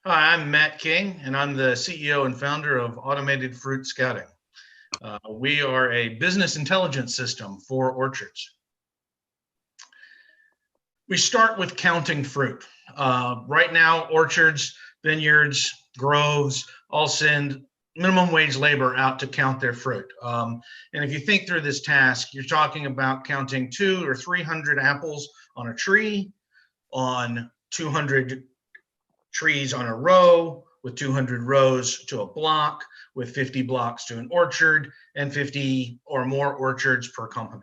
Hi, I'm Matt King, and I'm the CEO and founder of Automated Fruit Scouting. We are a business intelligence system for orchards. We start with counting fruit. Right now, orchards, vineyards, groves all send minimum wage labor out to count their fruit. And if you think through this task, you're talking about counting 200 or 300 apples on a tree, on 200 trees on a row, with 200 rows to a block, with 50 blocks to an orchard, and 50 or more orchards per company.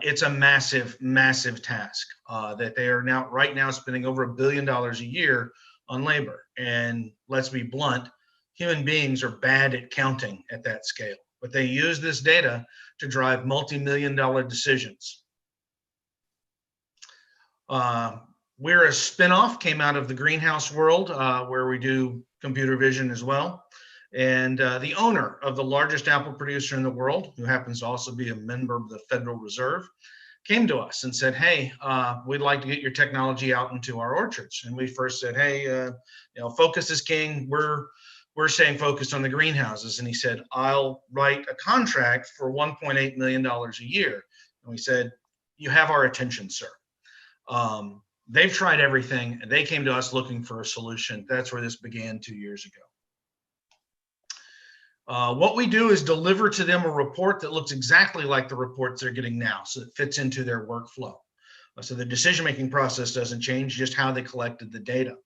It's a massive, massive task that they are right now spending over $1 billion a year on labor. And let's be blunt, human beings are bad at counting at that scale, but they use this data to drive multi-million-dollar decisions. We're a spinoff, came out of the greenhouse world where we do computer vision as well. And the owner of the largest apple producer in the world, who happens to also be a member of the Federal Reserve, came to us and said, hey, we'd like to get your technology out into our orchards. And we first said, hey, focus is king. We're staying focused on the greenhouses. And he said, I'll write a contract for $1.8 million a year. And we said, you have our attention, sir. They've tried everything. They came to us looking for a solution. That's where this began 2 years ago. What we do is deliver to them a report that looks exactly like the reports they're getting now, so it fits into their workflow. So the decision-making process doesn't change, just how they collected the data.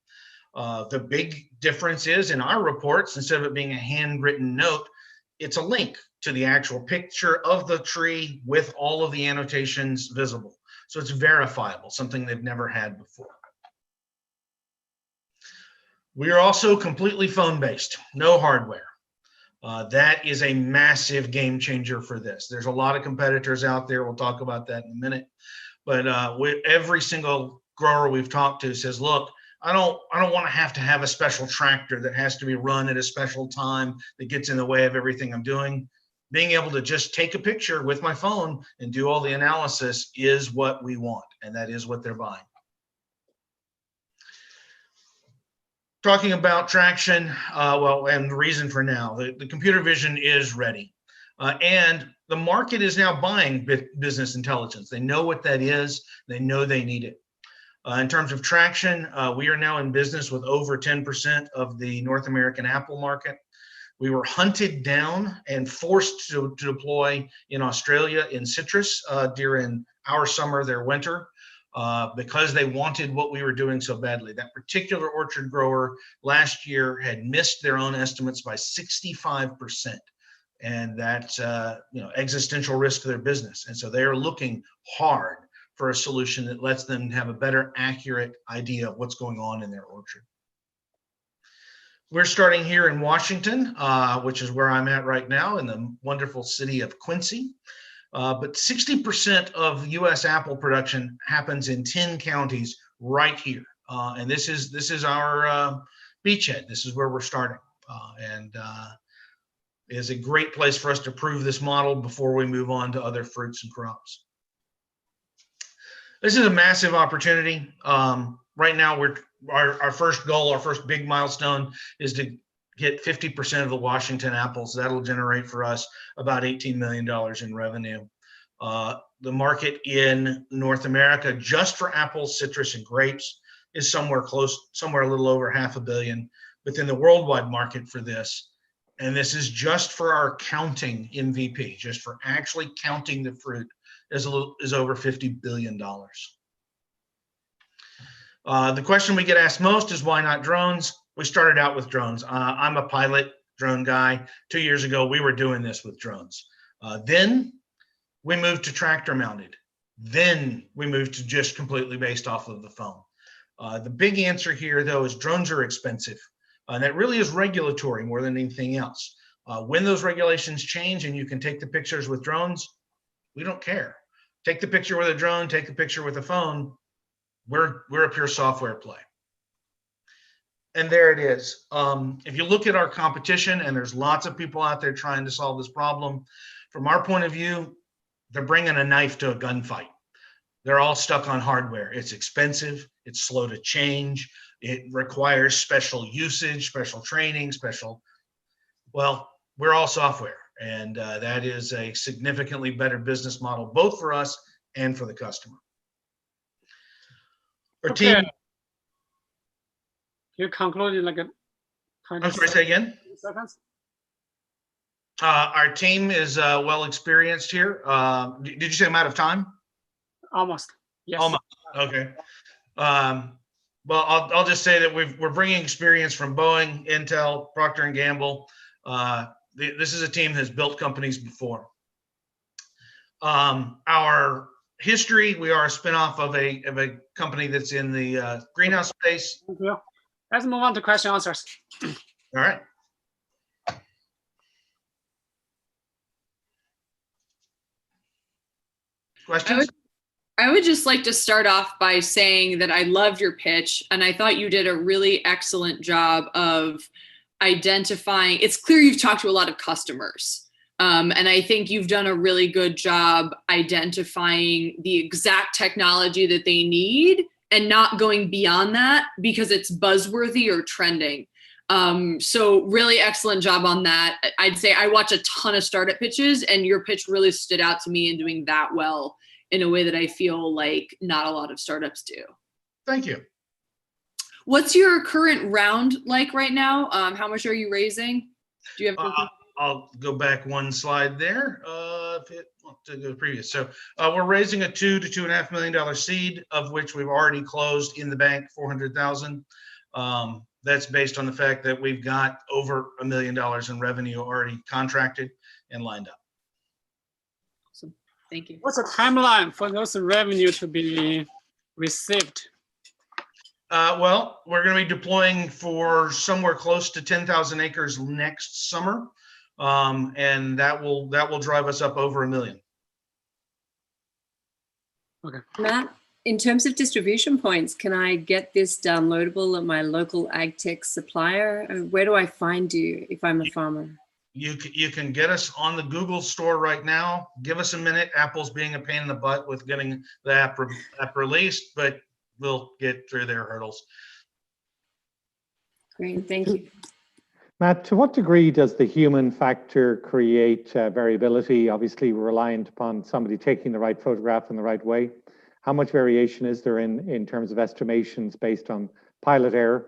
The big difference is in our reports, instead of it being a handwritten note, it's a link to the actual picture of the tree with all of the annotations visible. So it's verifiable, something they've never had before. We are also completely phone-based, no hardware. That is a massive game changer for this. There's a lot of competitors out there. We'll talk about that in a minute. But every single grower we've talked to says, look, I don't want to have a special tractor that has to be run at a special time that gets in the way of everything I'm doing. Being able to just take a picture with my phone and do all the analysis is what we want, and that is what they're buying. Talking about traction, and the reason for now, the computer vision is ready. And the market is now buying business intelligence. They know what that is. They know they need it. In terms of traction, we are now in business with over 10% of the North American Apple market. We were hunted down and forced to deploy in Australia in citrus during our summer, their winter, because they wanted what we were doing so badly. That particular orchard grower last year had missed their own estimates by 65%. And that's existential risk to their business. And so they are looking hard for a solution that lets them have a better, accurate idea of what's going on in their orchard. We're starting here in Washington, which is where I'm at right now in the wonderful city of Quincy. But 60% of U.S. apple production happens in 10 counties right here. And this is our beachhead. This is where we're starting. And is a great place for us to prove this model before we move on to other fruits and crops. This is a massive opportunity. Right now, our first goal, our first big milestone is to get 50% of the Washington apples. That'll generate for us about $18 million in revenue. The market in North America, just for apples, citrus, and grapes, is somewhere a little over $500 million. Within the worldwide market for this, and this is just for our counting MVP, just for actually counting the fruit, is over $50 billion. The question we get asked most is why not drones? We started out with drones. I'm a pilot drone guy. 2 years ago, we were doing this with drones. Then we moved to tractor mounted. Then we moved to just completely based off of the phone. The big answer here, though, is drones are expensive. And that really is regulatory more than anything else. When those regulations change and you can take the pictures with drones, we don't care. Take the picture with a drone, take the picture with a phone. We're a pure software play. And there it is. If you look at our competition, and there's lots of people out there trying to solve this problem, from our point of view, they're bringing a knife to a gunfight. They're all stuck on hardware. It's expensive. It's slow to change. It requires special usage, special training, well, we're all software, and that is a significantly better business model, both for us and for the customer. Our team. You concluded like a. I'm sorry, say again. Seconds. Our team is well experienced here. Did you say I'm out of time? Almost. Yes. Almost. Okay. Well, I'll just say that we're bringing experience from Boeing, Intel, Procter and Gamble. This is a team that's built companies before. Our history: we are a spinoff of a company that's in the greenhouse space. Thank you. Let's move on to question answers. All right. Questions? I would just like to start off by saying that I loved your pitch, and I thought you did a really excellent job of identifying. It's clear you've talked to a lot of customers, and I think you've done a really good job identifying the exact technology that they need and not going beyond that because it's buzzworthy or trending. So really excellent job on that. I'd say I watch a ton of startup pitches, and your pitch really stood out to me in doing that well in a way that I feel like not a lot of startups do. Thank you. What's your current round like right now? How much are you raising? Do you have? I'll go back one slide there. To go previous. So we're raising a $2 to $2.5 million seed, of which we've already closed in the bank 400,000. That's based on the fact that we've got over $1 million in revenue already contracted and lined up. Awesome. Thank you. What's the timeline for those revenue to be received? Well, we're going to be deploying for somewhere close to 10,000 acres next summer, and that will drive us up over $1 million. Okay. Matt, in terms of distribution points, can I get this downloadable at my local Agtech supplier? Where do I find you if I'm a farmer? You can get us on the Google store right now. Give us a minute. Apple's being a pain in the butt with getting the app released, but we'll get through their hurdles. Great, thank you. Matt, to what degree does the human factor create variability? Obviously, we're reliant upon somebody taking the right photograph in the right way. How much variation is there in terms of estimations based on pilot error?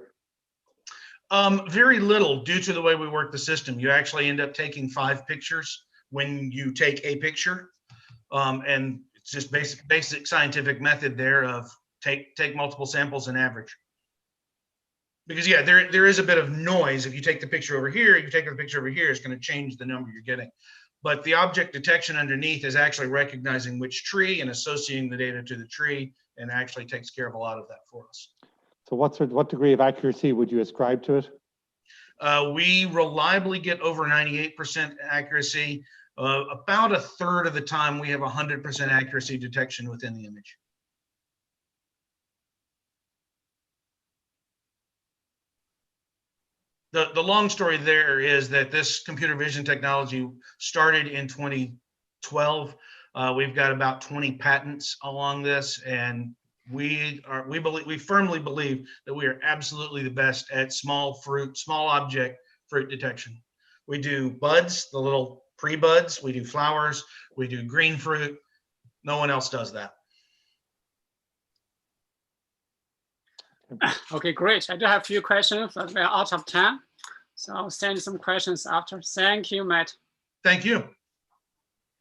Very little, due to the way we work the system. You actually end up taking 5 pictures when you take a picture, and it's just basic scientific method there of take multiple samples and average. Because yeah, there is a bit of noise. If you take the picture over here, you take the picture over here, it's going to change the number you're getting. But the object detection underneath is actually recognizing which tree and associating the data to the tree, and actually takes care of a lot of that for us. So what degree of accuracy would you ascribe to it? We reliably get over 98% accuracy. About a third of the time, we have 100% accuracy detection within the image. The long story there is that this computer vision technology started in 2012. We've got about 20 patents along this, and we firmly believe that we are absolutely the best at small object fruit detection. We do buds, the little pre-buds, we do flowers, we do green fruit. No one else does that. Okay, great. I do have a few questions, but we're out of time. So I'll send you some questions after. Thank you, Matt. Thank you.